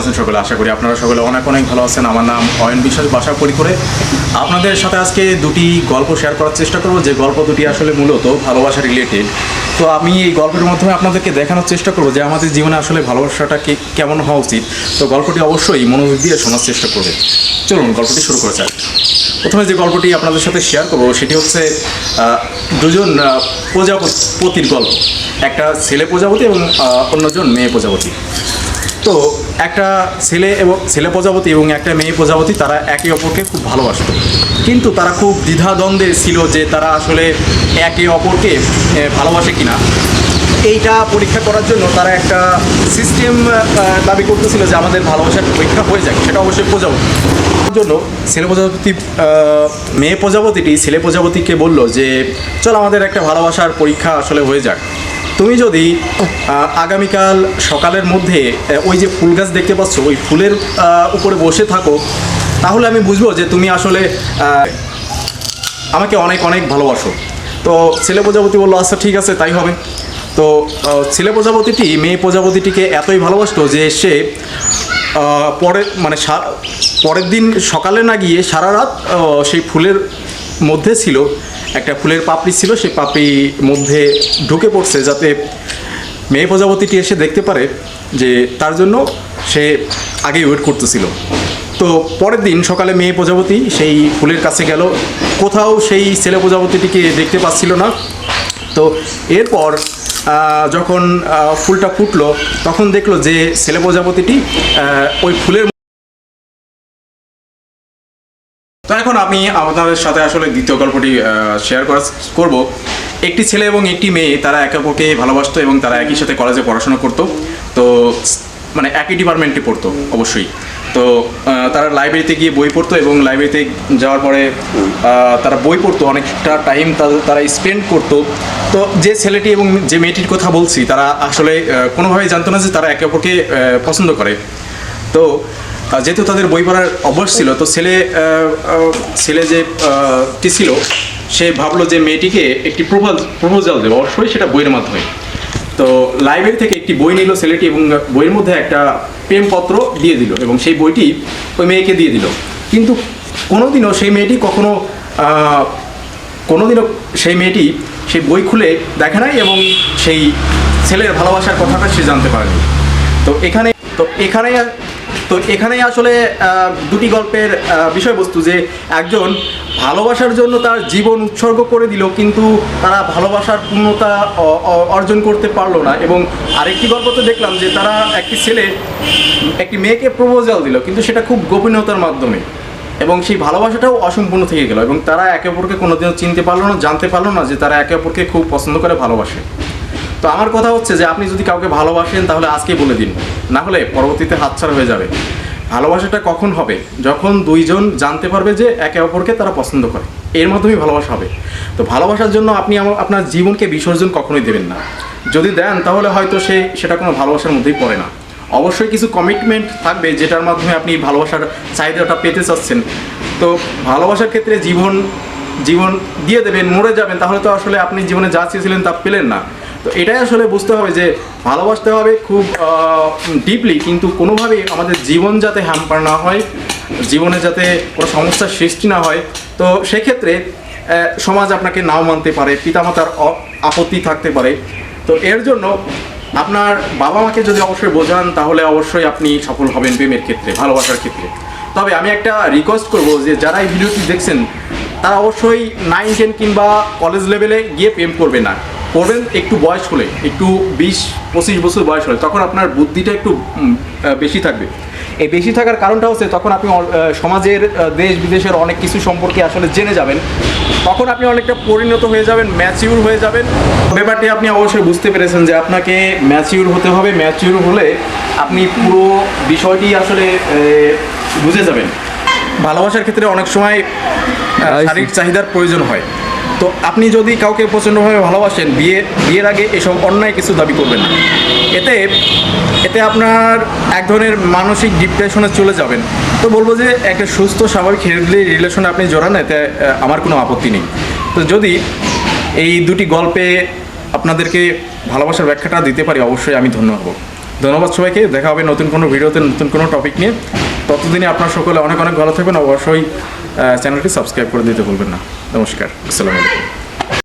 আছেন সকলে? আশা করি আপনারা সকলে অনেক অনেক ভালো আছেন। আমার নাম অয়ন বিশ্বাস, বাসা পরিকরে আপনাদের সাথে আজকে দুটি গল্প শেয়ার করার চেষ্টা করব, যে গল্প দুটি আসলে মূলত ভালোবাসা রিলেটেড। তো আমি এই গল্পের মাধ্যমে আপনাদেরকে দেখানোর চেষ্টা করব যে আমাদের জীবনে আসলে ভালোবাসাটা কেমন হওয়া উচিত। তো গল্পটি অবশ্যই মনোযোগ দিয়ে শোনার চেষ্টা করবে। চলুন গল্পটি শুরু করা যাক। প্রথমে যে গল্পটি আপনাদের সাথে শেয়ার করব সেটি হচ্ছে দুজন প্রজাপতির গল্প। একটা ছেলে প্রজাপতি এবং অন্যজন মেয়ে প্রজাপতি। তো একটা ছেলে প্রজাপতি এবং একটা মেয়ে প্রজাপতি, তারা একে অপরকে খুব ভালোবাসত, কিন্তু তারা খুব দ্বিধাদ্বন্দ্বে ছিল যে তারা আসলে একে অপরকে ভালোবাসে কিনা। এইটা পরীক্ষা করার জন্য তারা একটা সিস্টেম দাবি করতেছিল যে আমাদের ভালোবাসার পরীক্ষা হয়ে যাক, সেটা অবশ্যই প্রজাপতি জন্য মেয়ে প্রজাপতিটি ছেলে প্রজাপতিকে বলল যে চল আমাদের একটা ভালোবাসার পরীক্ষা আসলে হয়ে যাক। তুমি যদি আগামীকাল সকালের মধ্যে ওই যে ফুল গাছ দেখতে পাচ্ছ, ওই ফুলের উপরে বসে থাকো, তাহলে আমি বুঝবো যে তুমি আসলে আমাকে অনেক অনেক ভালোবাসো। তো ছেলে প্রজাপতি বললো আচ্ছা ঠিক আছে, তাই হবে। তো ছেলে প্রজাপতিটি মেয়ে প্রজাপতিটিকে এতই ভালোবাসতো যে সে পরের দিন সকালে না গিয়ে সারা রাত সেই ফুলের মধ্যে ছিল, একটা ফুলের পাপড়ি ছিল, সেই পাপড়ির মধ্যে ঢুকে পড়ছে যাতে মেয়ে প্রজাপতিটি এসে দেখতে পারে, যে তার জন্য সে আগেই ওয়েট করতেছিল। তো পরের দিন সকালে মেয়ে প্রজাপতি সেই ফুলের কাছে গেল, কোথাও সেই ছেলে প্রজাপতিটিকে দেখতে পাচ্ছিল না। তো এরপর যখন ফুলটা ফুটলো, তখন দেখলো যে ছেলে প্রজাপতিটি ওই ফুলের। তো এখন আমি আপনাদের সাথে আসলে দ্বিতীয় গল্পটি শেয়ার করব। একটি ছেলে এবং একটি মেয়ে, তারা একে অপরকে ভালোবাসতো এবং তারা একই সাথে কলেজে পড়াশোনা করতো। তো মানে একই ডিপার্টমেন্টে পড়তো অবশ্যই। তো তারা লাইব্রেরিতে গিয়ে বই পড়তো এবং লাইব্রেরিতে যাওয়ার পরে তারা বই পড়তো, অনেকটা টাইম তারা স্পেন্ড করতো। তো যে ছেলেটি এবং যে মেয়েটির কথা বলছি, তারা আসলে কোনোভাবেই জানতো না যে তারা একে অপরকে পছন্দ করে। তো যেহেতু তাদের বই পড়ার অভ্যাস ছিল, তো ছেলে যেটি ছিল সে ভাবলো যে মেয়েটিকে একটি প্রপোজাল দেবে, অবশ্যই সেটা বইয়ের মাধ্যমে। তো লাইব্রেরি থেকে একটি বই নিল ছেলেটি এবং বইয়ের মধ্যে একটা প্রেমপত্র দিয়ে দিল এবং সেই বইটি ওই মেয়েকে দিয়ে দিল। কিন্তু কোনোদিনও সেই মেয়েটি সেই বই খুলে দেখে নাই এবং সেই ছেলের ভালোবাসার কথাটা সে জানতে পারেনি। তো এখানেই আসলে দুটি গল্পের বিষয়বস্তু, যে একজন ভালোবাসার জন্য তার জীবন উৎসর্গ করে দিল, কিন্তু তারা ভালোবাসার পূর্ণতা অর্জন করতে পারলো না। এবং আরেকটি গল্পতে দেখলাম যে তারা একটি ছেলে একটি মেয়েকে প্রপোজাল দিল, কিন্তু সেটা খুব গোপনীয়তার মাধ্যমে, এবং সেই ভালোবাসাটাও অসম্পূর্ণ থেকে গেল এবং তারা একে অপরকে কোনোদিনও চিনতে পারলো না, জানতে পারলো না যে তারা একে অপরকে খুব পছন্দ করে, ভালোবাসে। তো আমার কথা হচ্ছে যে আপনি যদি কাউকে ভালোবাসেন তাহলে আজকেই বলে দিন, না হলে পরবর্তীতে হাতছাড়া হয়ে যাবে। ভালোবাসাটা কখন হবে? যখন দুইজন জানতে পারবে যে একে অপরকে তারা পছন্দ করে, এর মাধ্যমেই ভালোবাসা হবে। তো ভালোবাসার জন্য আপনি আপনার জীবনকে বিসর্জন কখনোই দেবেন না। যদি দেন তাহলে হয়তো সেটা কোনো ভালোবাসার মধ্যেই পড়ে না। অবশ্যই কিছু কমিটমেন্ট থাকবে যেটার মাধ্যমে আপনি ভালোবাসার চাহিদাটা পেতে চাচ্ছেন। তো ভালোবাসার ক্ষেত্রে জীবন দিয়ে দেবেন, মরে যাবেন, তাহলে তো আসলে আপনি জীবনে যা চেয়েছিলেন তা পেলেন না। তো এটাই আসলে বুঝতে হবে যে ভালোবাসতে হবে খুব ডিপলি, কিন্তু কোনোভাবেই আমাদের জীবন যাতে হ্যাম্পার না হয়, জীবনে যাতে কোনো সমস্যার সৃষ্টি না হয়। তো সেক্ষেত্রে সমাজ আপনাকে নাও মানতে পারে, পিতামাতার আপত্তি থাকতে পারে। তো এর জন্য আপনার বাবা মাকে যদি অবশ্যই বোঝান, তাহলে অবশ্যই আপনি সফল হবেন প্রেমের ক্ষেত্রে, ভালোবাসার ক্ষেত্রে। তবে আমি একটা রিকোয়েস্ট করব যে যারা এই ভিডিওটি দেখছেন, তারা অবশ্যই 9, 10 কিংবা কলেজ লেভেলে গিয়ে প্রেম করবে না। করবেন একটু বয়স হলে, একটু 20-25 বছর বয়স হলে, তখন আপনার বুদ্ধিটা একটু বেশি থাকবে। এই বেশি থাকার কারণটা হচ্ছে তখন আপনি সমাজের, দেশ বিদেশের অনেক কিছু সম্পর্কে আসলে জেনে যাবেন। তখন আপনি অনেকটা পরিণত হয়ে যাবেন, ম্যাচিউর হয়ে যাবেন। ব্যাপারটি আপনি অবশ্যই বুঝতে পেরেছেন যে আপনাকে ম্যাচিউর হতে হবে। ম্যাচিউর হলে আপনি পুরো বিষয়টি আসলে বুঝে যাবেন। ভালোবাসার ক্ষেত্রে অনেক সময় শারীরিক চাহিদার প্রয়োজন হয়। তো আপনি যদি কাউকে প্রচণ্ডভাবে ভালোবাসেন, বিয়ের আগে এসব অন্যায় কিছু দাবি করবেন না। এতে আপনার এক ধরনের মানসিক ডিপ্রেশনে চলে যাবেন। তো বলবো যে একটা সুস্থ স্বাভাবিক হেলদি রিলেশনে আপনি জড়ান, এতে আমার কোনো আপত্তি নেই। তো যদি এই দুটি গল্পে আপনাদেরকে ভালোবাসার ব্যাখ্যাটা দিতে পারি, অবশ্যই আমি ধন্য হব। ধন্যবাদ সবাইকে, দেখা হবে নতুন কোনো ভিডিওতে নতুন কোনো টপিক নিয়ে। ততদিনে আপনার সকলে অনেক অনেক ভালো থাকবেন। অবশ্যই চ্যানেলটি সাবস্ক্রাইব করে দিতে ভুলবেন না। নমস্কার, আসসালামু আলাইকুম।